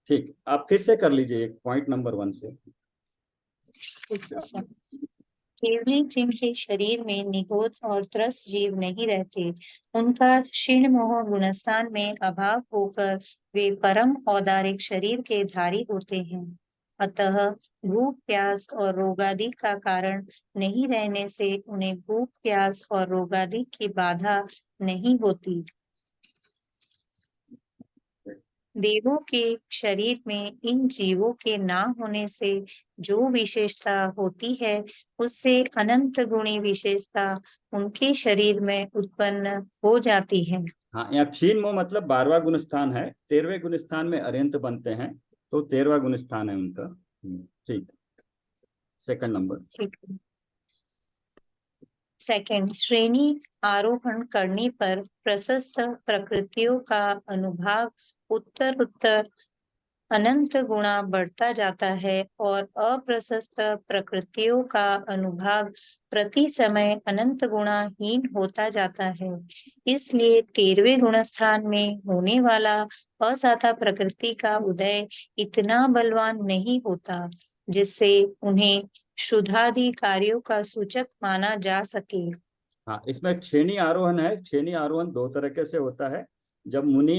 ठीक, आप फिर से कर लीजिए एक पॉइंट नंबर 1 से। केवल जिनके शरीर में निगोद और त्रस्त जीव नहीं रहते, उनका क्षीण मोह गुणस्थान में अभाव होकर वे परम औदारिक शरीर के धारी होते हैं। अतः भूख प्यास और रोगादि का कारण नहीं रहने से उन्हें भूख प्यास और रोगादि की बाधा नहीं होती। देवों के शरीर में इन जीवों के ना होने से जो विशेषता होती है, उससे अनंत गुणी विशेषता उनके शरीर में उत्पन्न हो जाती है। हाँ, यहाँ क्षीण मोह मतलब 12वां गुणस्थान है। 13वें गुणस्थान में अर्यंत बनते हैं, तो 13वां गुणस्थान है उनका। ठीक, सेकंड नंबर। ठीक है। सेकंड, श्रेणी आरोहण करने पर प्रशस्त प्रकृतियों का अनुभाग उत्तर उत्तर अनंत गुणा बढ़ता जाता है और अप्रशस्त प्रकृतियों का अनुभाग प्रति समय अनंत गुणा हीन होता जाता है। इसलिए 13वें गुणस्थान में होने वाला असाता प्रकृति का उदय इतना बलवान नहीं होता जिससे उन्हें शुद्धादि कार्यों का सूचक माना जा सके। हाँ, इसमें श्रेणी आरोहण है। श्रेणी आरोहण दो तरीके से होता है। जब मुनि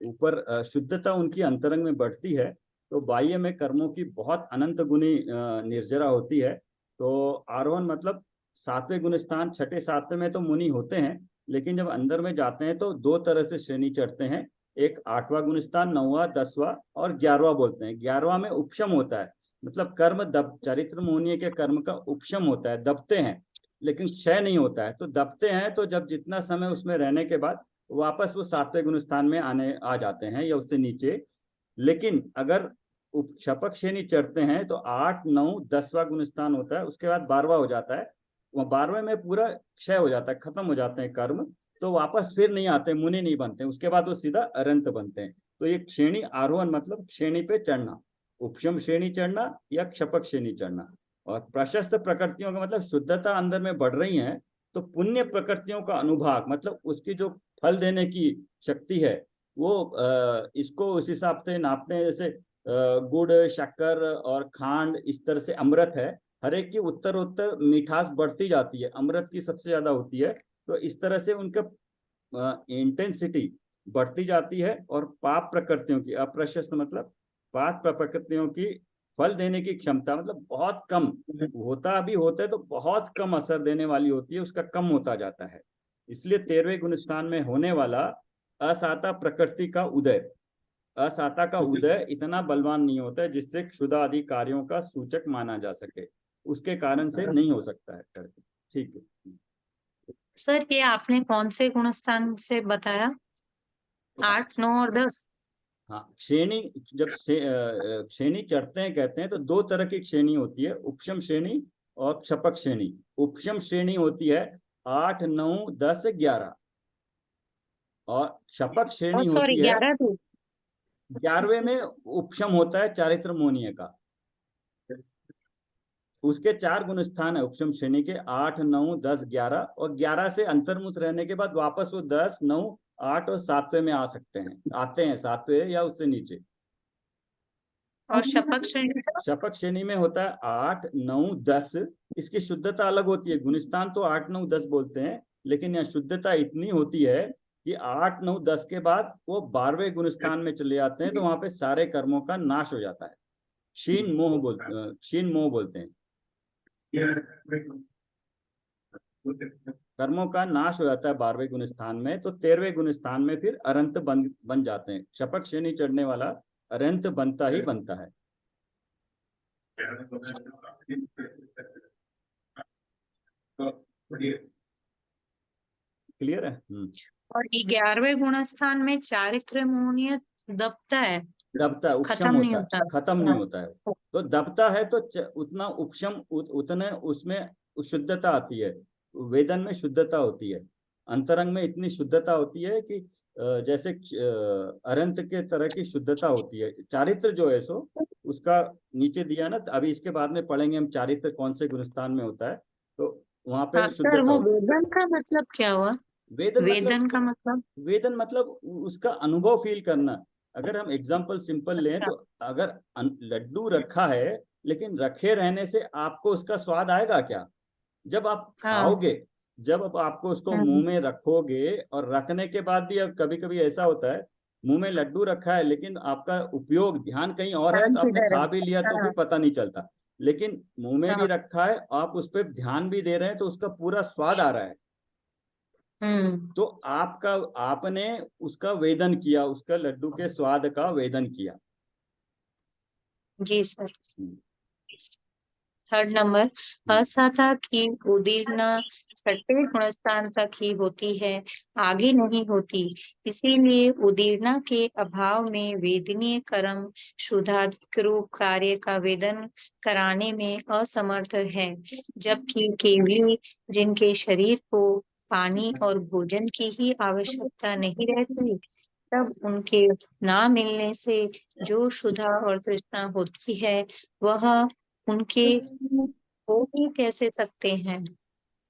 ऊपर शुद्धता उनकी अंतरंग में बढ़ती है, तो बाह्य में कर्मों की बहुत अनंत गुनी निर्जरा होती है। तो आरोहण मतलब 7वें गुणस्थान, 6ठे 7वें में तो मुनि होते हैं, लेकिन जब अंदर में जाते हैं तो दो तरह से श्रेणी चढ़ते हैं। एक 8वां गुणस्थान, 9वां, 10वां और 11वां बोलते हैं। 11वां में उपशम होता है, मतलब कर्म दब, चरित्र मोहनीय के कर्म का उपशम होता है, दबते हैं, लेकिन क्षय नहीं होता है। तो दबते हैं तो जब जितना समय उसमें रहने के बाद वापस वो 7वें गुणस्थान में आ जाते हैं या उससे नीचे। लेकिन अगर शपक श्रेणी चढ़ते हैं तो 8, 9, 10वां गुणस्थान होता है, उसके बाद 12वां हो जाता है। वो 12वें में पूरा क्षय हो जाता है, खत्म हो जाते हैं कर्म, तो वापस फिर नहीं आते, मुनि नहीं बनते, उसके बाद वो सीधा अरंत बनते हैं। तो ये श्रेणी आरोहण मतलब श्रेणी पे चढ़ना, उपशम श्रेणी चढ़ना या क्षपक श्रेणी चढ़ना। और प्रशस्त प्रकृतियों का मतलब शुद्धता अंदर में बढ़ रही है, तो पुण्य प्रकृतियों का अनुभाग मतलब उसकी जो फल देने की शक्ति है, वो इसको उस हिसाब से नापते हैं। जैसे गुड़, शक्कर और खांड, इस तरह से अमृत है, हर एक की उत्तर उत्तर मिठास बढ़ती जाती है, अमृत की सबसे ज्यादा होती है। तो इस तरह से उनका इंटेंसिटी बढ़ती जाती है। और पाप प्रकृतियों की, अप्रशस्त मतलब पाप प्रकृतियों की फल देने की क्षमता मतलब बहुत कम होता, भी होता है तो बहुत कम असर देने वाली होती है, उसका कम होता जाता है। इसलिए 13वें गुणस्थान में होने वाला असाता प्रकृति का उदय, असाता का उदय इतना बलवान नहीं होता है जिससे क्षुधा आदि कार्यों का सूचक माना जा सके, उसके कारण से नहीं हो सकता है करके। ठीक है सर, ये आपने कौन से गुणस्थान से बताया? 8, 9 और 10? हाँ, श्रेणी जब श्रेणी चढ़ते हैं कहते हैं तो दो तरह की श्रेणी होती है, उपशम श्रेणी और क्षपक श्रेणी। उपशम श्रेणी होती है 8, 9, 10, 11, और क्षपक और श्रेणी सॉरी, होती है 11 थी। 11वें में उपशम होता है चारित्र मोहनीय का। उसके 4 गुण स्थान है उपशम श्रेणी के, 8, 9, 10, 11, और 11 से अंतर्मुख रहने के बाद वापस वो 10, 9, 8 और 7वें में आ सकते हैं, आते हैं 7वें या उससे नीचे। और शपथ श्रेणी का? शपक श्रेणी में होता है 8, 9, 10। इसकी शुद्धता अलग होती है, गुणस्थान तो 8, 9, 10 बोलते हैं, लेकिन यहाँ शुद्धता इतनी होती है कि 8, 9, 10 के बाद वो 12वें गुणस्थान में चले जाते हैं, तो वहां पे सारे कर्मों का नाश हो जाता है। क्षीण मोह बोलते हैं, कर्मों का नाश हो जाता है 12वें गुणस्थान में। तो 13वें गुणस्थान में फिर अरंत बन जाते हैं। शपक श्रेणी चढ़ने वाला अरंत बनता ही बनता है। क्लियर है? और 11वें गुणस्थान में चारित्र मोहनीय दबता है, दबता, उपशम खत्म नहीं होता है, होता। खत्म नहीं होता है। तो दबता है तो उतना उपशम उतने उसमें शुद्धता आती है, वेदन में शुद्धता होती है, अंतरंग में इतनी शुद्धता होती है कि जैसे अरंत के तरह की शुद्धता होती है। चारित्र जो है सो उसका नीचे दिया ना, अभी इसके बाद में पढ़ेंगे हम चारित्र कौन से गुणस्थान में होता है, तो वहां पे हाँ सर, शुद्धता वो होती वेदन का मतलब क्या हुआ? है। वेदन मतलब, वेदन का मतलब? वेदन मतलब उसका अनुभव फील करना। अगर हम एग्जाम्पल सिंपल लें अच्छा। तो अगर लड्डू रखा है, लेकिन रखे रहने से आपको उसका स्वाद आएगा क्या? जब आप हाँ। खाओगे, जब अब आपको उसको हम्म। मुंह में रखोगे, और रखने के बाद भी अब कभी कभी ऐसा होता है, मुंह में लड्डू रखा है लेकिन आपका उपयोग ध्यान कहीं और है, ध्यान तो आपने किधर है? खा भी लिया तो भी हाँ। पता नहीं चलता। लेकिन मुंह में भी हाँ। रखा है, आप उस पर ध्यान भी दे रहे हैं, तो उसका पूरा स्वाद आ रहा है। हम्म। तो आपका, आपने उसका वेदन किया, उसका लड्डू के स्वाद का वेदन किया। जी सर। हम्म, 3 नंबर, हम्म, असाता की उदीरना छठे गुणस्थान तक ही होती है, आगे नहीं होती। इसीलिए उदीरना के अभाव में वेदनीय कर्म शुद्धाधिक रूप कार्य का वेदन कराने में असमर्थ है, जबकि केवली जिनके शरीर को पानी और भोजन की ही आवश्यकता नहीं रहती, तब उनके ना मिलने से जो क्षुधा और तृष्णा होती है, वह उनके हो ही कैसे सकते हैं।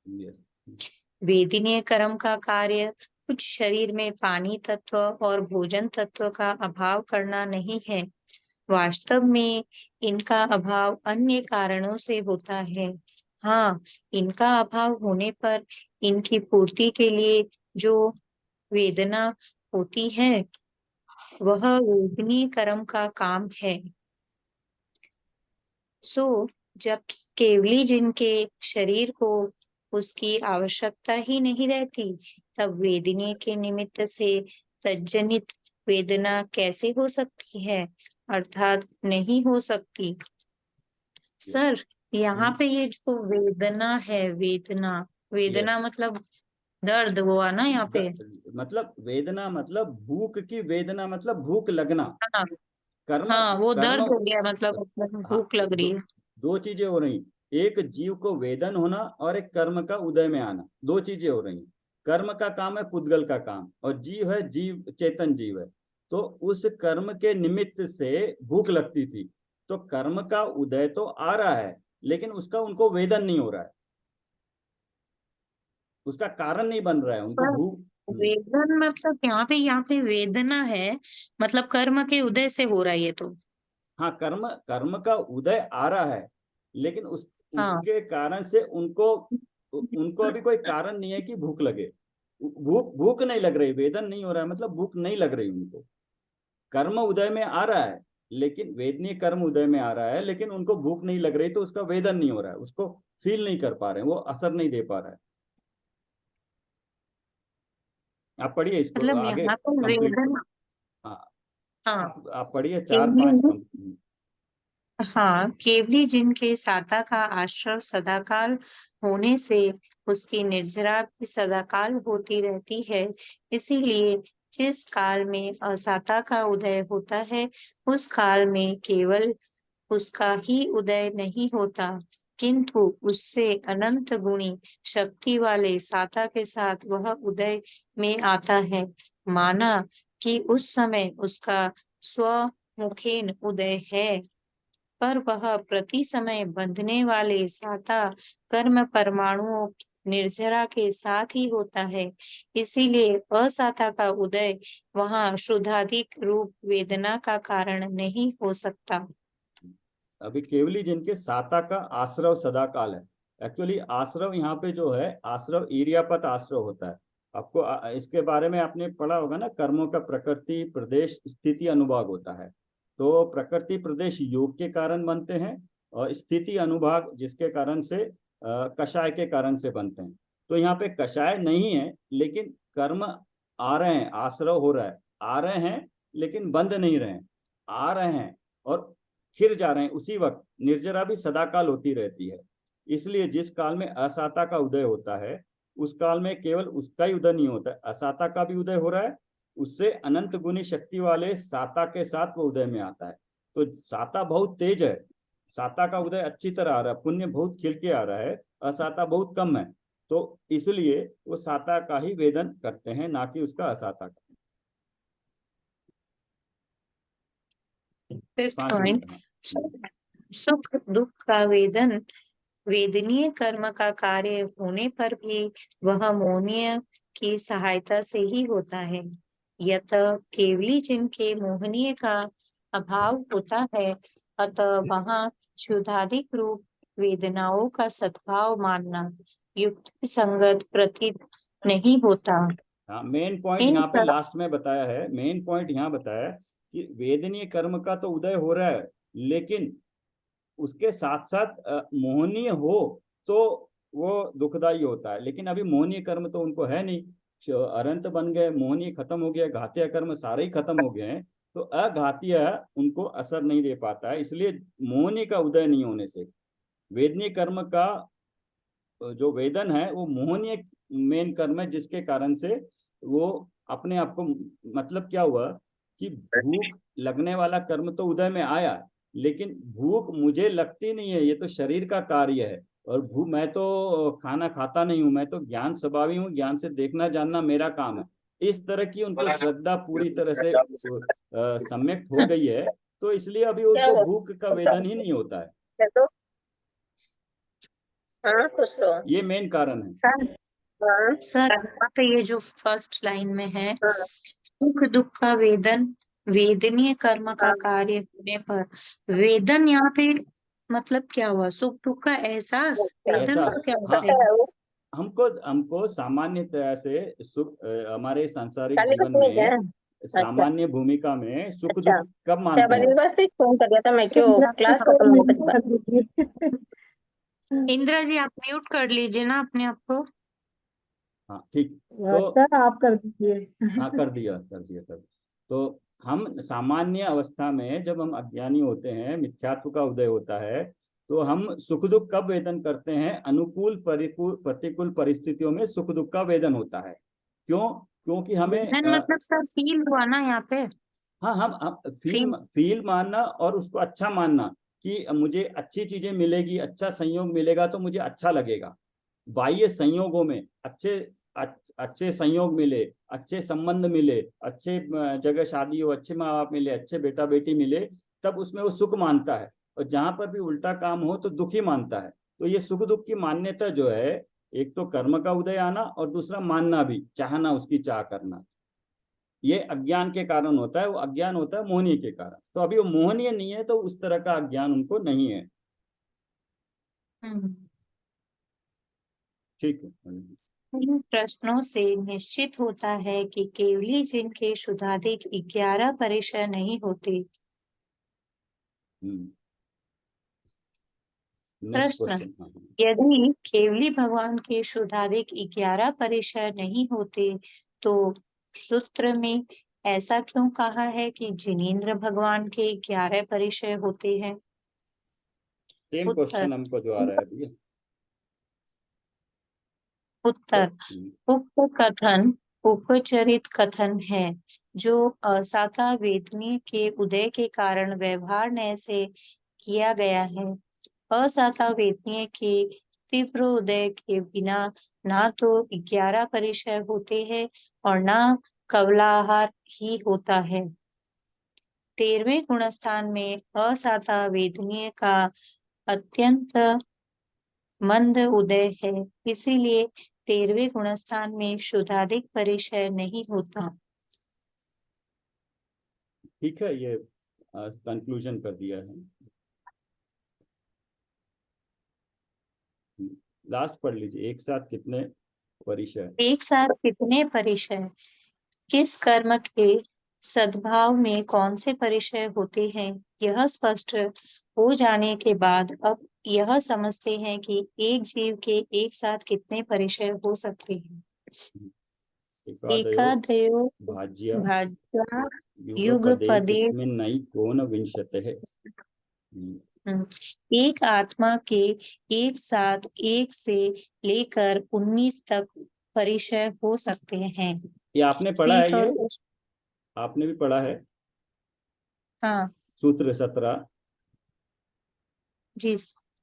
yes, वेदनीय कर्म का कार्य कुछ शरीर में पानी तत्व और भोजन तत्व का अभाव करना नहीं है। वास्तव में इनका अभाव अन्य कारणों से होता है। हाँ, इनका अभाव होने पर इनकी पूर्ति के लिए जो वेदना होती है, वह वेदनीय कर्म का काम है। सो जब केवली जिनके शरीर को उसकी आवश्यकता ही नहीं रहती, तब वेदनीय के निमित्त से तज्जनित वेदना कैसे हो सकती है, अर्थात नहीं हो सकती। yes, सर, यहाँ हम्म, पे ये जो वेदना है, वेदना, yes। वेदना मतलब दर्द हुआ ना यहाँ पे? मतलब वेदना मतलब भूख की वेदना, मतलब भूख लगना। हाँ। कर्म, हाँ, वो कर्म, दर्द हो गया, मतलब हाँ, भूख लग रही है। दो चीजें हो रही। एक जीव को वेदन होना, और एक कर्म का उदय में आना, दो चीजें हो रही। कर्म का काम है पुद्गल का काम, और जीव है, जीव चेतन जीव है। तो उस कर्म के निमित्त से भूख लगती थी। तो कर्म का उदय तो आ रहा है, लेकिन उसका उनको वेदन नहीं हो रहा है, उसका कारण नहीं बन रहा है उनको सर, भूख। वेदन मतलब यहाँ पे वेदना है, मतलब कर्म के उदय से हो रहा है ये तो। हाँ, कर्म, कर्म का उदय आ रहा है, लेकिन हाँ। उसके कारण से उनको, उनको अभी कोई कारण नहीं है कि भूख लगे। भूख, भूख नहीं लग रही, वेदन नहीं हो रहा है, मतलब भूख नहीं लग रही उनको। कर्म उदय में आ रहा है, लेकिन वेदनीय कर्म उदय में आ रहा है, लेकिन उनको भूख नहीं लग रही, तो उसका वेदन नहीं हो रहा है, उसको फील नहीं कर पा रहे हैं, वो असर नहीं दे पा रहा है। आप पढ़िए इसको मतलब आगे, यहाँ पर कंप्लीट। वेदना। हाँ, हाँ। आप पढ़िए चार केवली पांच हाँ, केवली जिनके साता का आश्रय सदाकाल होने से उसकी निर्जरा भी सदाकाल होती रहती है। इसीलिए जिस काल में असाता का उदय होता है, उस काल में केवल उसका ही उदय नहीं होता, किंतु उससे अनंत गुणी शक्ति वाले साता के साथ वह उदय में आता है। माना कि उस समय उसका स्वमुखेन उदय है, पर वह प्रति समय बंधने वाले साता कर्म परमाणुओं निर्जरा के साथ ही होता है। इसीलिए असाता का उदय वहां शुद्धाधिक रूप वेदना का कारण नहीं हो सकता। अभी केवली जिनके साता का आश्रव सदा काल है। एक्चुअली आश्रव यहाँ पे जो है, आश्रव इरियापत आश्रव होता है। आपको इसके बारे में आपने पढ़ा होगा ना, कर्मों का प्रकृति प्रदेश स्थिति अनुभाग होता है। तो प्रकृति प्रदेश योग के कारण बनते हैं, और स्थिति अनुभाग जिसके कारण से कषाय के कारण से बनते हैं। तो यहाँ पे कषाय नहीं है, लेकिन कर्म आ रहे हैं, आश्रव हो रहा है, आ रहे हैं लेकिन बंद नहीं रहे हैं, आ रहे हैं और खिर जा रहे हैं। उसी वक्त निर्जरा भी सदाकाल होती रहती है। इसलिए जिस काल में असाता का उदय होता है, उस काल में केवल उसका ही उदय नहीं होता है, असाता का भी उदय हो रहा है। उससे अनंत गुनी शक्ति वाले साता के साथ वो उदय में आता है। तो साता बहुत तेज है, साता का उदय अच्छी तरह आ रहा है, पुण्य बहुत खिल के आ रहा है, असाता बहुत कम है। तो इसलिए वो साता का ही वेदन करते हैं, ना कि उसका असाता का। फिफ्थ 5 मिनट, पॉइंट, हाँ। सुख दुख का वेदन वेदनीय कर्म का कार्य होने पर भी वह मौनीय की सहायता से ही होता है। यत केवली जिनके मोहनीय का अभाव होता है, अतः वहाँ क्षुधाधिक रूप वेदनाओं का सद्भाव मानना युक्ति संगत प्रतीत नहीं होता। हाँ, मेन पॉइंट इन यहाँ पे सब लास्ट में बताया है, मेन पॉइंट यहाँ बताया है कि वेदनीय कर्म का तो उदय हो रहा है, लेकिन उसके साथ साथ मोहनीय हो तो वो दुखदाई होता है। लेकिन अभी मोहनीय कर्म तो उनको है नहीं, अनंत बन गए, मोहनीय खत्म हो गया, घातीय कर्म सारे ही खत्म हो गए हैं, तो अघातीय उनको असर नहीं दे पाता है। इसलिए मोहनीय का उदय नहीं होने से वेदनीय कर्म का जो वेदन है वो मोहनीय मेन कर्म है, जिसके कारण से वो अपने आप को, मतलब क्या हुआ कि भूख लगने वाला कर्म तो उदय में आया, लेकिन भूख मुझे लगती नहीं है, ये तो शरीर का कार्य है। और भूख, मैं तो खाना खाता नहीं हूं, मैं तो ज्ञान स्वभावी हूँ, ज्ञान से देखना जानना मेरा काम है। इस तरह की उनको श्रद्धा पूरी तरह से सम्यक हो गई है, तो इसलिए अभी उनको भूख का वेदन ही नहीं होता है। हाँ, खुश रहो। ये मेन कारण है। सर यहाँ पे ये जो फर्स्ट लाइन में है, हाँ, सुख दुख का वेदन वेदनीय कर्म का हाँ, कार्य होने पर, वेदन यहाँ पे मतलब क्या हुआ? सुख दुख का एहसास, वेदन ऐसा, का क्या हाँ, होता है? हमको हमको सामान्य तरह से सुख, हमारे सांसारिक काली कुछ जीवन नहीं है। में अच्छा, सामान्य भूमिका में सुख अच्छा। दुख कब क्या मानते हैं? बनी बस फोन कर दिया था मैं, क्यों क्लास खत्म होने के बाद। इंदिरा जी आप म्यूट कर लीजिए ना अपने आप को। हाँ ठीक। तो अच्छा, आप कर दीजिए। हाँ, कर दिया कर दिया कर दिया। तो हम सामान्य अवस्था में जब हम अज्ञानी होते हैं, मिथ्यात्व का उदय होता है, तो हम सुख दुख कब वेदन करते हैं? अनुकूल प्रतिकूल परिस्थितियों में सुख दुख का वेदन होता है। क्यों? क्योंकि हमें वेदन मतलब सर फील हुआ ना यहाँ पे? हाँ, हम फील फील। फील मानना और उसको अच्छा मानना कि मुझे अच्छी चीजें मिलेगी, अच्छा संयोग मिलेगा तो मुझे अच्छा लगेगा। बाह्य संयोगों में अच्छे संयोग मिले, अच्छे संबंध मिले, अच्छे जगह शादी हो, अच्छे माँ बाप मिले, अच्छे बेटा बेटी मिले, तब उसमें वो सुख मानता है। और जहां पर भी उल्टा काम हो तो दुखी मानता है। तो ये सुख दुख की मान्यता जो है, एक तो कर्म का उदय आना और दूसरा मानना भी, चाहना, उसकी चाह करना, ये अज्ञान के कारण होता है। वो अज्ञान होता है मोहनीय के कारण। तो अभी वो मोहनीय नहीं है, तो उस तरह का अज्ञान उनको नहीं है। हम्म। ठीक है। इन प्रश्नों से निश्चित होता है कि केवली जिनके शुद्धाधिक 11 परिचय नहीं होते। नेक्स्ट प्रश्न, क्वेश्चन। हाँ, यदि केवली भगवान के शुद्धाधिक 11 परिचय नहीं होते, तो सूत्र में ऐसा क्यों कहा है कि जिनेंद्र भगवान के 11 परिचय होते हैं? सेम उत्तर क्वेश्चन हमको जो आ रहा है अभी। तो उत्तर उक्त कथन उपचरित कथन है, जो असाता वेदनीय के उदय के कारण व्यवहार न्याय से किया गया है। असाता वेदनीय के तीव्र उदय के बिना ना तो 11 परिचय होते हैं और ना कवलाहार ही होता है। 13वें गुणस्थान में असाता वेदनीय का अत्यंत मंद उदय है, इसीलिए 13वें गुणस्थान में शुद्धाधिक परिचय नहीं होता। ठीक है, ये कंक्लूजन कर दिया है। लास्ट पढ़ लीजिए, एक साथ कितने परिचय? एक साथ कितने परिचय? किस कर्म के सद्भाव में कौन से परिचय होते हैं, यह स्पष्ट हो जाने के बाद अब यह समझते हैं कि एक जीव के एक साथ कितने परिचय हो सकते हैं। एकादयो एकादयो भाज्य भाज्या युगपदे युगपदे। तस्मिन्नई कोन विंशतिः। एक आत्मा के एक साथ एक से लेकर 19 तक परिचय हो सकते हैं। ये आपने पढ़ा है? शीत ये और उष्ण। आपने भी पढ़ा है? हाँ सूत्र 17। जी।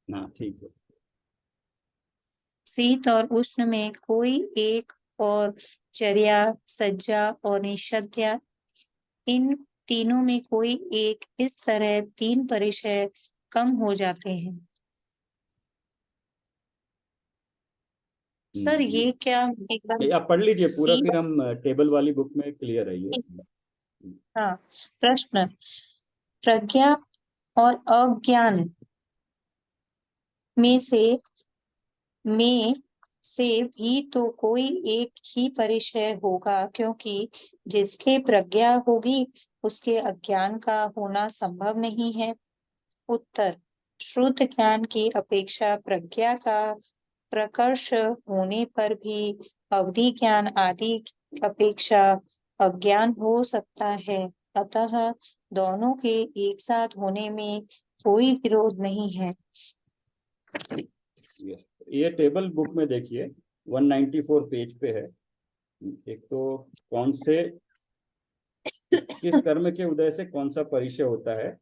हाँ, ठीक है। शीत और उष्ण में कोई एक, और चर्या सज्जा और निषद्या, इन तीनों में कोई एक, इस तरह 3 परिचय कम हो जाते हैं। सर ये क्या एक बार आप पढ़ लीजिए पूरा, सी फिर हम टेबल वाली बुक में क्लियर है ये। हाँ प्रश्न, प्रज्ञा और अज्ञान में से भी तो कोई एक ही परिचय होगा, क्योंकि जिसके प्रज्ञा होगी उसके अज्ञान का होना संभव नहीं है। उत्तर, शुद्ध ज्ञान की अपेक्षा प्रज्ञा का प्रकर्ष होने पर भी अवधि ज्ञान आदि की अपेक्षा अज्ञान हो सकता है, अतः दोनों के एक साथ होने में कोई विरोध नहीं है। ये टेबल बुक में देखिए 194 पेज पे है। एक तो कौन से किस कर्म के उदय से कौन सा परिचय होता है।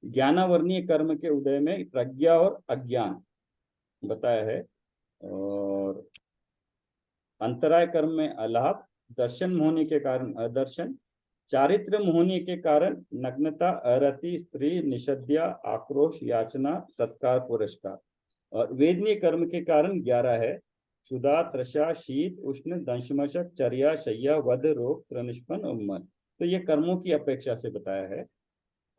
ज्ञानावर्णीय कर्म के उदय में प्रज्ञा और अज्ञान बताया है, और अंतराय कर्म में अलाभ, दर्शन होने के कारण अदर्शन, चारित्र होने के कारण नग्नता, अरति, स्त्री, निषद्या, आक्रोश, याचना, सत्कार, पुरस्कार, और वेदनीय कर्म के कारण 11 है। क्षुधा, तृषा, शीत, उष्ण, दंशमशक, चर्या, शय्या, वध, रोग, त्रनिष्पन और मन। तो ये कर्मों की अपेक्षा से बताया है।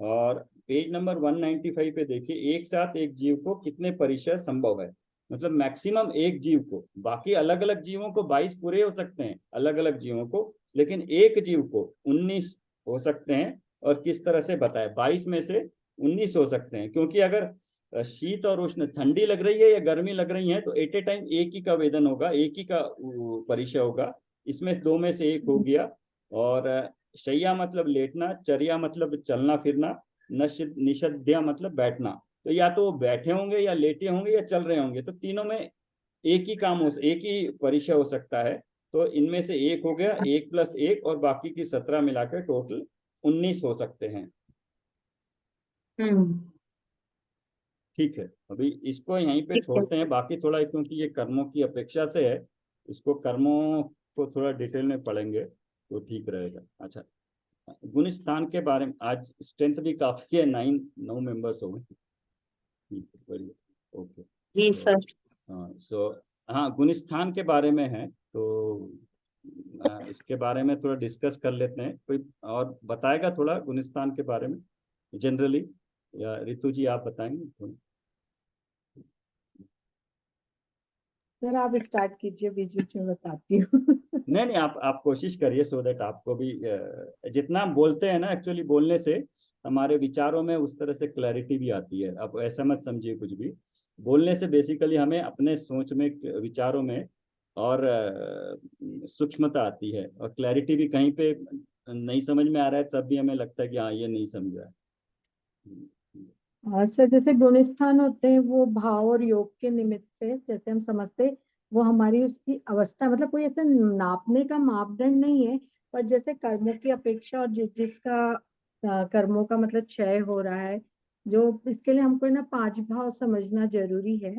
और पेज नंबर 195 पे देखिए, एक साथ एक जीव को कितने परिचय संभव है। मतलब मैक्सिमम एक जीव को, बाकी अलग अलग जीवों को 22 पूरे हो सकते हैं अलग अलग जीवों को, लेकिन एक जीव को 19 हो सकते हैं। और किस तरह से बताया, 22 में से 19 हो सकते हैं, क्योंकि अगर शीत और उष्ण, ठंडी लग रही है या गर्मी लग रही है, तो एट ए टाइम एक ही का वेदन होगा, एक ही का परिचय होगा। इसमें दो में से एक हो गया। और शैया मतलब लेटना, चर्या मतलब चलना फिरना, निषद्या मतलब बैठना। तो या तो वो बैठे होंगे या लेटे होंगे या चल रहे होंगे, तो तीनों में एक ही काम एक ही परिचय हो सकता है। तो इनमें से एक हो गया, 1+1, और बाकी की 17 मिलाकर टोटल 19 हो सकते हैं। ठीक है, अभी इसको यहीं पे ठीक है। छोड़ते हैं। बाकी थोड़ा, क्योंकि ये कर्मों की अपेक्षा से है, इसको कर्मों को थोड़ा डिटेल में पढ़ेंगे तो ठीक रहेगा। अच्छा, गुण स्थान के बारे में, आज स्ट्रेंथ भी काफी है, 9 मेंबर्स हो गए। ठीक है, बढ़िया, ओके। जी सर। हाँ, हाँ, गुण स्थान के बारे में है, तो इसके बारे में थोड़ा डिस्कस कर लेते हैं। कोई और बताएगा थोड़ा गुण स्थान के बारे में जनरली, या रितु जी आप बताएंगे थोड़ा? सर आप स्टार्ट कीजिए, बीच बीच में बताती हूँ। नहीं नहीं, आप कोशिश करिए, सो दैट आपको भी जितना हम बोलते हैं ना, एक्चुअली बोलने से हमारे विचारों में उस तरह से क्लैरिटी भी आती है। आप ऐसा मत समझिए कुछ भी, बोलने से बेसिकली हमें अपने सोच में, विचारों में और सूक्ष्मता आती है, और क्लैरिटी भी कहीं पे नहीं समझ में आ रहा है तब भी हमें लगता है कि हाँ ये नहीं समझा है। अच्छा, जैसे गुण स्थान होते हैं वो भाव और योग के निमित्त से, जैसे हम समझते हैं, वो हमारी उसकी अवस्था, मतलब कोई ऐसा नापने का मापदंड नहीं है, पर जैसे कर्मों की अपेक्षा और जिसका कर्मों का मतलब क्षय हो रहा है, जो इसके लिए हमको ना 5 भाव समझना जरूरी है।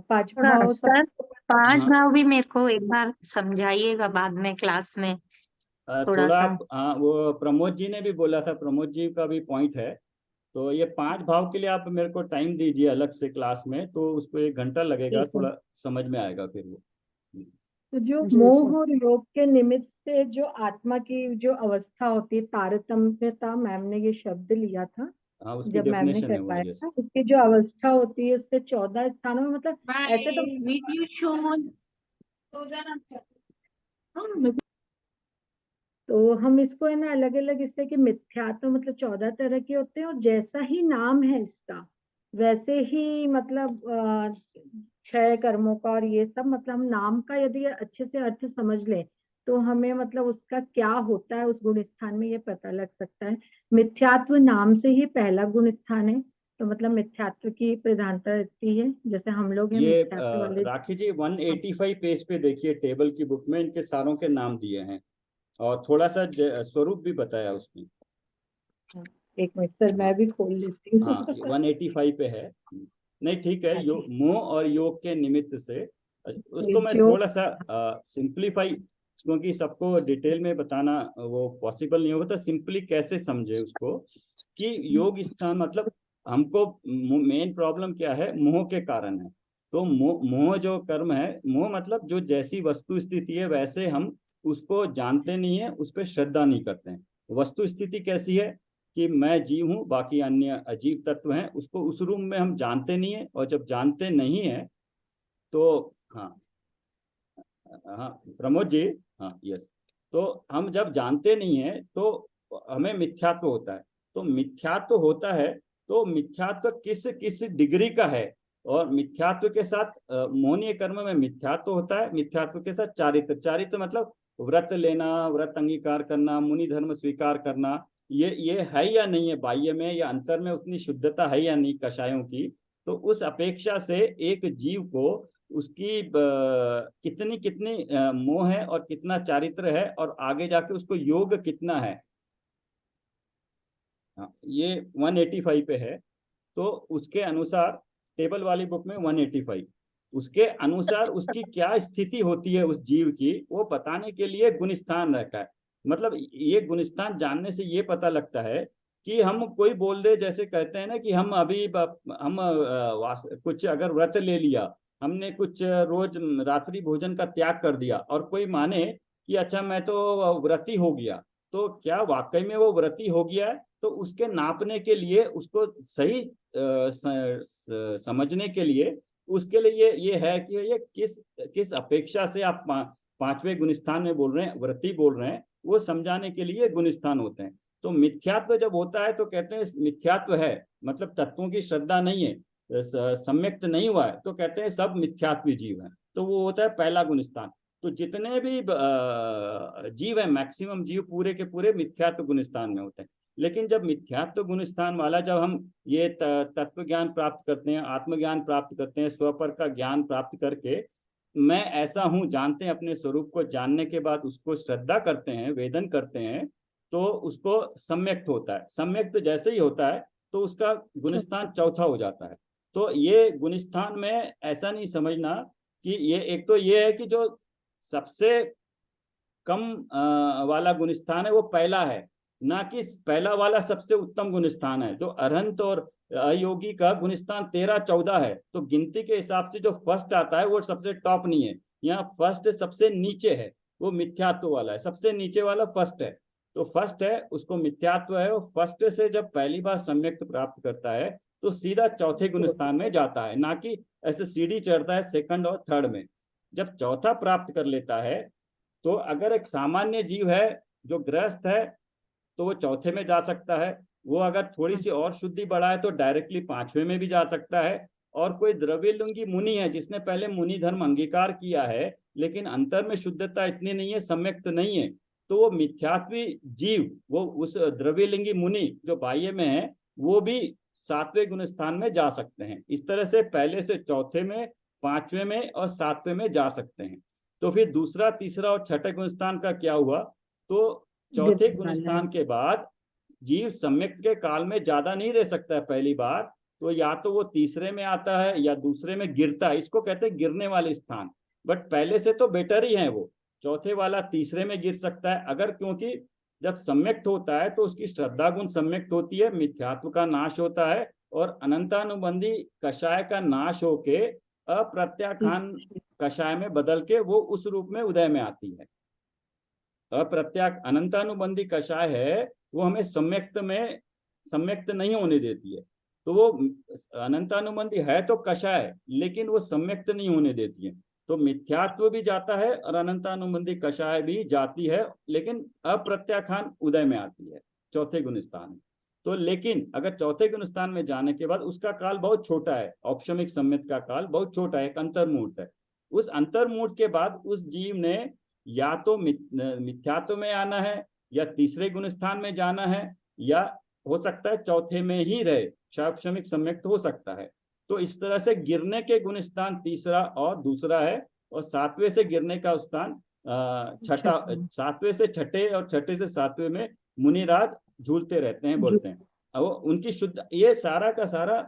5 थोड़ा भाव सब। सर 5 हाँ, भाव भी मेरे को एक बार समझाइएगा बाद में क्लास में थोड़ा थोड़ा सा। आप, हाँ, वो प्रमोद जी ने भी बोला था, प्रमोद जी का भी पॉइंट है। तो ये 5 भाव के लिए आप मेरे को टाइम दीजिए अलग से क्लास में, तो उसको 1 घंटा लगेगा, ठीक है। थोड़ा समझ में आएगा फिर वो। तो जो जी सर। मोह और योग के निमित्त से जो आत्मा की जो अवस्था होती है, तारतम्यता, मैम ने ये शब्द लिया था हाँ, उसकी जब मैम ने डेफिनेशन है वो, करवाया यस। था, उसकी जो अवस्था होती है उससे 14 स्थानों में, मतलब ऐसे तो तो हम इसको है ना अलग अलग, इससे कि मिथ्यात्व मतलब 14 तरह के होते हैं, और जैसा ही नाम है इसका वैसे ही मतलब क्षय कर्मों का और ये सब, मतलब हम नाम का यदि अच्छे से अर्थ समझ लें तो हमें मतलब उसका क्या होता है उस गुण स्थान में ये पता लग सकता है। मिथ्यात्व नाम से ही पहला गुण स्थान है, तो मतलब मिथ्यात्व की प्रधानता रहती है, जैसे हम लोग हैं ये मिथ्यात्व वाले। राखी जी 185 पेज पे देखिए, टेबल की बुक में इनके सारों के नाम दिए हैं, और थोड़ा सा स्वरूप भी बताया उसमें। एक मिनट सर, हाँ मैं भी खोल लेती हूँ। हाँ, 185 पे है। नहीं, ठीक है, अच्छा, मोह और योग के निमित्त से, उसको मैं जो थोड़ा सा सिंप्लीफाई, क्योंकि सबको डिटेल में बताना वो पॉसिबल नहीं होगा, तो सिंपली कैसे समझे उसको, कि योग स्थान मतलब हमको मेन प्रॉब्लम क्या है, मोह के कारण है। तो मोह जो कर्म है, मोह मतलब जो जैसी वस्तु स्थिति है वैसे हम उसको जानते नहीं है, उस पर श्रद्धा नहीं करते हैं। वस्तु स्थिति कैसी है कि मैं जीव हूँ, बाकी अन्य अजीव तत्व हैं, उसको उस रूम में हम जानते नहीं है। और जब जानते नहीं है तो हाँ, हाँ प्रमोद जी, हाँ यस, तो हम जब जानते नहीं है तो हमें मिथ्यात्व होता है। तो मिथ्यात्व होता है तो मिथ्यात्व किस किस डिग्री का है, और मिथ्यात्व के साथ मोहनीय कर्म में मिथ्यात्व होता है, मिथ्यात्व के साथ चारित्र, चारित्र मतलब व्रत लेना, व्रत अंगीकार करना, मुनि धर्म स्वीकार करना, ये है या नहीं है बाह्य में या अंतर में उतनी शुद्धता है या नहीं कषायों की। तो उस अपेक्षा से एक जीव को उसकी कितनी कितनी मोह है और कितना चारित्र है, और आगे जाके उसको योग कितना है। हाँ, ये 185 पे है। तो उसके अनुसार टेबल वाली बुक में 185, उसके अनुसार उसकी क्या स्थिति होती है उस जीव की, वो बताने के लिए गुणस्थान रखा है। मतलब ये गुणस्थान जानने से ये पता लगता है कि हम कोई बोल दे, जैसे कहते हैं ना कि हम अभी हम कुछ अगर व्रत ले लिया, हमने कुछ रोज रात्रि भोजन का त्याग कर दिया, और कोई माने कि अच्छा मैं तो व्रती हो गया, तो क्या वाकई में वो व्रती हो गया है? तो उसके नापने के लिए, उसको सही समझने के लिए, उसके लिए ये है कि ये किस किस अपेक्षा से आप पांचवें गुणस्थान में बोल रहे हैं, व्रती बोल रहे हैं, वो समझाने के लिए गुणस्थान होते हैं। तो मिथ्यात्व जब होता है तो कहते हैं मिथ्यात्व है, मतलब तत्वों की श्रद्धा नहीं है, सम्यक्त नहीं हुआ है, तो कहते हैं सब मिथ्यात्वी जीव है। तो वो होता है पहला गुणस्थान। तो जितने भी जीव है, मैक्सिमम जीव पूरे के पूरे मिथ्यात्व गुणस्थान में होते हैं। लेकिन जब मिथ्यात्व गुणस्थान वाला, जब हम ये तत्व ज्ञान प्राप्त करते हैं, आत्मज्ञान प्राप्त करते हैं, स्वपर का ज्ञान प्राप्त करके मैं ऐसा हूं जानते हैं, अपने स्वरूप को जानने के बाद उसको श्रद्धा करते हैं, वेदन करते हैं, तो उसको सम्यक्त होता है। सम्यक्त जैसे ही होता है तो उसका गुणस्थान चौथा हो जाता है। तो ये गुणस्थान में ऐसा नहीं समझना कि ये, एक तो ये है कि जो सबसे कम वाला गुणस्थान है वो पहला है, ना कि पहला वाला सबसे उत्तम गुणस्थान है। जो अरहंत और अयोगी का गुणस्थान 13-14 है, तो गिनती के हिसाब से जो फर्स्ट आता है वो सबसे टॉप नहीं है, यहाँ फर्स्ट सबसे नीचे है, वो मिथ्यात्व वाला है, सबसे नीचे वाला फर्स्ट है। तो फर्स्ट है उसको मिथ्यात्व है, और फर्स्ट से जब पहली बार सम्यक्त प्राप्त करता है तो सीधा चौथे गुणस्थान में जाता है, ना कि ऐसे सीढ़ी चढ़ता है सेकंड और थर्ड में। जब चौथा प्राप्त कर लेता है तो अगर एक सामान्य जीव है जो गृहस्थ है तो वो चौथे में जा सकता है। वो अगर थोड़ी सी और शुद्धि बढ़ाए तो डायरेक्टली पांचवें में भी जा सकता है। और कोई द्रव्यलिंगी मुनि है जिसने पहले मुनि धर्म अंगीकार किया है, लेकिन अंतर में शुद्धता इतनी नहीं है, सम्यक्त नहीं है, तो वो मिथ्यात्वी जीव, वो उस द्रव्यलिंगी मुनि जो बाह्य में है, वो भी सातवें गुण स्थान में जा सकते हैं। इस तरह से पहले से चौथे में, पांचवें में और सातवें में जा सकते हैं। तो फिर दूसरा, तीसरा और छठे गुण स्थान का क्या हुआ? तो चौथे गुण स्थान के बाद जीव सम्यक्त के काल में ज्यादा नहीं रह सकता है पहली बार, तो या तो वो तीसरे में आता है या दूसरे में गिरता है, इसको कहते हैं गिरने वाले स्थान। बट पहले से तो बेटर ही है वो, चौथे वाला तीसरे में गिर सकता है अगर, क्योंकि जब सम्यक्त होता है तो उसकी श्रद्धा गुण सम्यक्त होती है, मिथ्यात्व का नाश होता है, और अनंतानुबंधी कषाय का नाश होके अप्रत्याखान कषाय में बदल के वो उस रूप में उदय में आती है। अप्रत्याक अनंतानुबंधी कषाय है वो हमें सम्यक्त में सम्यक्त नहीं होने देती है। तो वो अनंतानुबंधी है तो कषाय, लेकिन वो सम्यक्त नहीं होने देती है। तो मिथ्यात्व भी जाता है और अनंतानुबंधी कषाय भी जाती है, लेकिन अप्रत्याखान उदय में आती है चौथे गुण स्थान। तो लेकिन अगर चौथे गुण स्थान में जाने के बाद उसका काल बहुत छोटा है, औपशमिक सम्यक्त का काल बहुत छोटा है, एक अंतर्मुहूर्त है। उस अंतर्मुहूर्त के बाद उस जीव ने या तो मिथ्यात्व में आना है, या तीसरे गुण स्थान में जाना है, या हो सकता है चौथे में ही रहे, औपशमिक सम्यक्त हो सकता है। तो इस तरह से गिरने के गुण स्थान तीसरा और दूसरा है, और सातवें से गिरने का स्थान छठा, सातवें से छठे और छठे से सातवें में मुनिराज झूलते रहते हैं, बोलते हैं। वो उनकी शुद्ध, ये सारा का सारा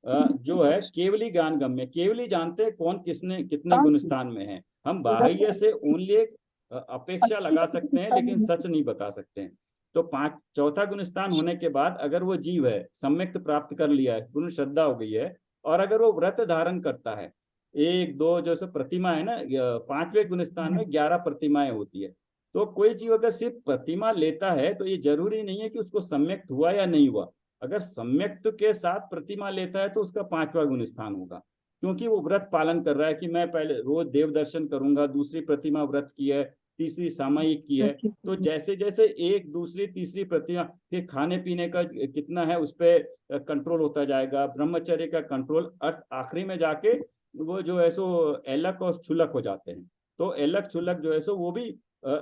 जो है केवली ज्ञान गम्य, केवली जानते हैं कौन किसने कितने गुण स्थान में है। हम बाह्य से ओनली एक अपेक्षा लगा सकते हैं, लेकिन सच नहीं बता सकते हैं। तो चौथा गुण स्थान होने के बाद अगर वो जीव है, सम्यक्त प्राप्त कर लिया है, गुण श्रद्धा हो गई है, और अगर वो व्रत धारण करता है, एक दो जो सो प्रतिमा है ना, 5वें गुणस्थान में 11 प्रतिमाएं होती है। तो कोई जीव अगर सिर्फ प्रतिमा लेता है तो ये जरूरी नहीं है कि उसको सम्यक्त हुआ या नहीं हुआ। अगर सम्यक्त के साथ प्रतिमा लेता है तो उसका 5वां गुणस्थान होगा, क्योंकि वो व्रत पालन कर रहा है कि मैं पहले रोज देव दर्शन करूंगा, दूसरी प्रतिमा व्रत की है, तीसरी सामायिक की है। तो जैसे जैसे एक दूसरी तीसरी प्रतिमा, फिर खाने पीने का कितना है उस पर कंट्रोल होता जाएगा, ब्रह्मचर्य का कंट्रोल, आखिरी में जाके वो जो है सो एलक और क्षुलक हो जाते हैं। तो एलक क्षुलक जो है सो वो भी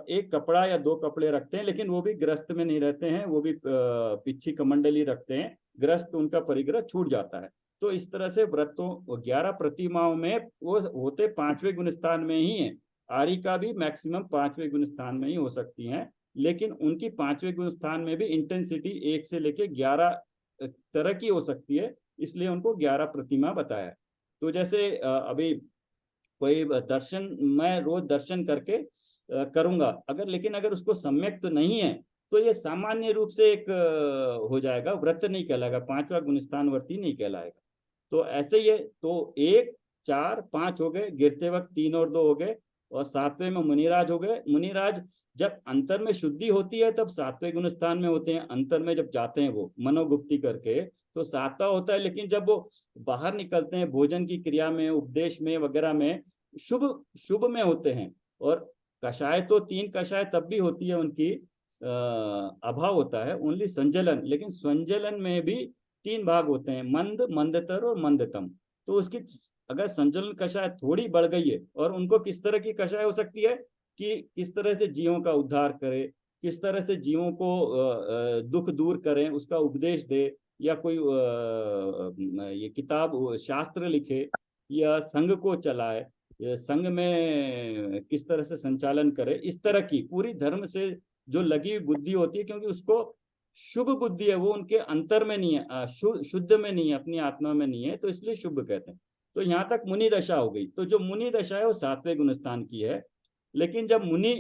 एक कपड़ा या 2 कपड़े रखते हैं, लेकिन वो भी ग्रस्त में नहीं रहते हैं, वो भी पिच्छी कमंडली रखते हैं, ग्रस्त उनका परिग्रह छूट जाता है। तो इस तरह से व्रतों 11 प्रतिमाओं में वो होते 5वें गुणस्थान में ही है। आर्य का भी मैक्सिमम 5वें गुणस्थान में ही हो सकती हैं, लेकिन उनकी 5वें गुणस्थान में भी इंटेंसिटी 1 से लेके 11 तरह की हो सकती है, इसलिए उनको 11 प्रतिमा बताया। तो जैसे अभी कोई दर्शन, मैं रोज दर्शन करके करूंगा, लेकिन अगर उसको सम्यक तो नहीं है तो ये सामान्य रूप से एक हो जाएगा, व्रत नहीं कहलाएगा, 5वां गुणस्थान वर्ती नहीं कहलाएगा। तो ऐसे ही है, तो 1 4 5 हो गए, गिरते वक्त 3 और 2 हो गए, और 7वें में मुनिराज हो गए। मुनिराज जब अंतर में शुद्धि होती है तब 7वें गुणस्थान में होते हैं, अंतर में जब जाते हैं वो मनोगुप्ति करके तो 7वां होता है, लेकिन जब वो बाहर निकलते हैं भोजन की क्रिया में, उपदेश में वगैरह में, शुभ शुभ में होते हैं। और कषाय तो 3 कषाय तब भी होती है उनकी, अभाव होता है ओनली संजलन, लेकिन संजलन में भी 3 भाग होते हैं, मंद, मंदतर और मंदतम। तो उसकी अगर संजलन कषाय थोड़ी बढ़ गई है, और उनको किस तरह की कषाय हो सकती है कि किस तरह से जीवों का उद्धार करे, किस तरह से जीवों को दुख दूर करें, उसका उपदेश दे, या कोई ये किताब शास्त्र लिखे, या संघ को चलाए, संघ में किस तरह से संचालन करे, इस तरह की पूरी धर्म से जो लगी हुई बुद्धि होती है, क्योंकि उसको शुभ बुद्धि है, वो उनके अंतर में नहीं है, शुद्ध में नहीं है, अपनी आत्मा में नहीं है, तो इसलिए शुभ कहते हैं। तो यहाँ तक मुनि दशा हो गई। तो जो मुनि दशा है वो 7वें गुणस्थान की है, लेकिन जब मुनि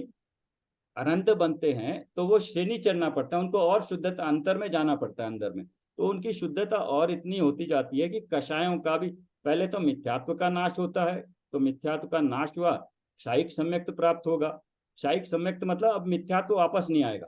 अनंत बनते हैं तो वो श्रेणी चढ़ना पड़ता है उनको, और शुद्धता अंतर में जाना पड़ता है अंदर में। तो उनकी शुद्धता और इतनी होती जाती है कि कषायों का भी, पहले तो मिथ्यात्व का नाश होता है, तो मिथ्यात्व का नाश हुआ, क्षायिक सम्यक्त प्राप्त होगा। क्षायिक सम्यक्त मतलब अब मिथ्यात्व वापस नहीं आएगा,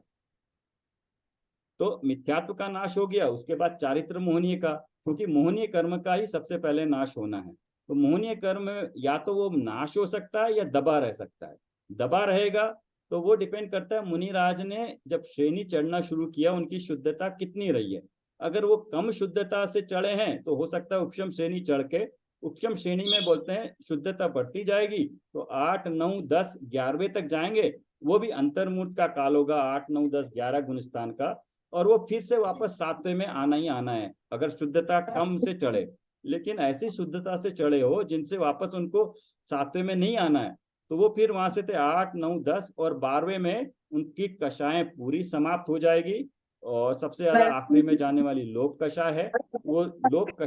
तो मिथ्यात्व का नाश हो गया। उसके बाद चारित्र मोहनीय का, क्योंकि मोहनीय कर्म का ही सबसे पहले नाश होना है। तो मोहनीय कर्म या तो वो नाश हो सकता है या दबा रह सकता है। दबा रहेगा तो वो डिपेंड करता है मुनिराज ने जब श्रेणी चढ़ना शुरू किया उनकी शुद्धता कितनी रही है। अगर वो कम शुद्धता से चढ़े हैं तो हो सकता है उपशम श्रेणी चढ़ के, उपशम श्रेणी में बोलते हैं शुद्धता बढ़ती जाएगी, तो 8 9 10 11वें तक जाएंगे, वो भी अंतर्मूर्त का काल होगा, 8 9 10 11 गुणस्थान का, और वो फिर से वापस 7वें में आना ही आना है अगर शुद्धता कम से चढ़े। लेकिन ऐसी शुद्धता से चढ़े हो जिनसे वापस उनको 7वें में नहीं आना है, तो वो फिर वहां से थे 8 9 10, और 12वें में उनकी कषाएं पूरी समाप्त हो जाएगी। और सबसे ज्यादा आखिरी में जाने वाली लोक कषाय है, वो लोक